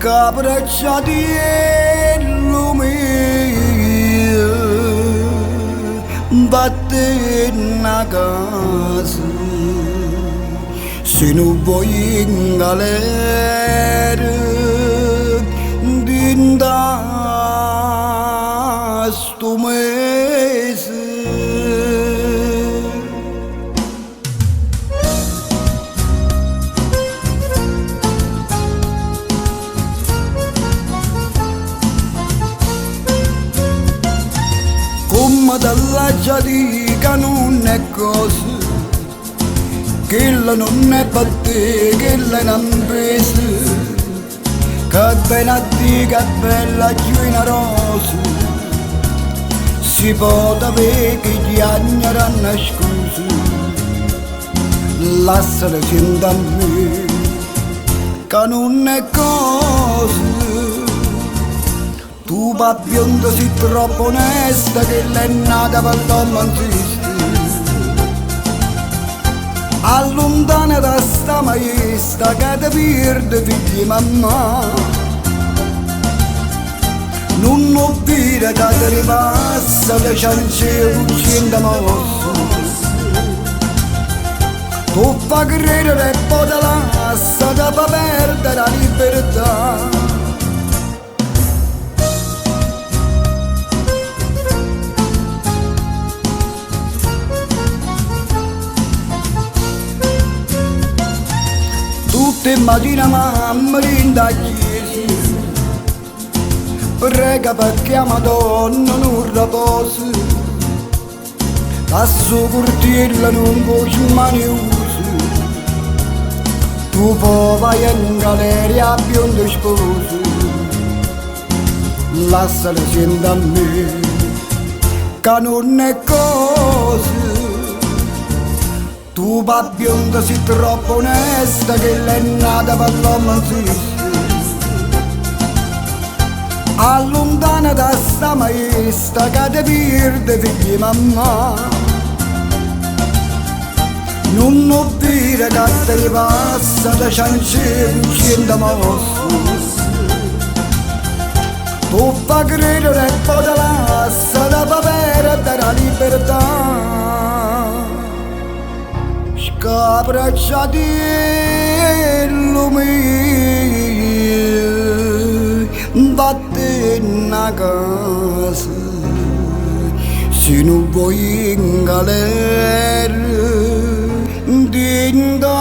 Capraccia di lumia batte una casa se non vuoi in galera dinda sto mese. Come dalla giadica non è cosa, quella non è per te, quella è un'impresa, che bella di che bella gioia rosa, si può avere che gli anni ranno scusa, lasciala sentire a me, che non è cosa. Tu va bionda sei troppo onesta che l'è nata per l'uomo insiste. Allontana da sta maestra che ti perde figli mamma. Non ho dire che ti ripassa le ciance cucina mossa. Tu fa credere e poi te lascia che fa perdere la libertà. Tutte mattine mamma rinda a chiesa, prega perché la Madonna non riposa, la sua cortiella non può più mani usa, tu poi vai in galleria a bionda sposa, lasciala sentire a me, che non è cosa. Tu va bionda sei troppo onesta che l'è nata per l'uomo insiste. Allontana da sta maestra che ti perde figli mamma. Non ho dire che te ne passa da ciance cucina mossa. Tu fa credere e poi te lascia da perdere la libertà. Capraccia di lumia batte una casa se non vuoi in galera dinda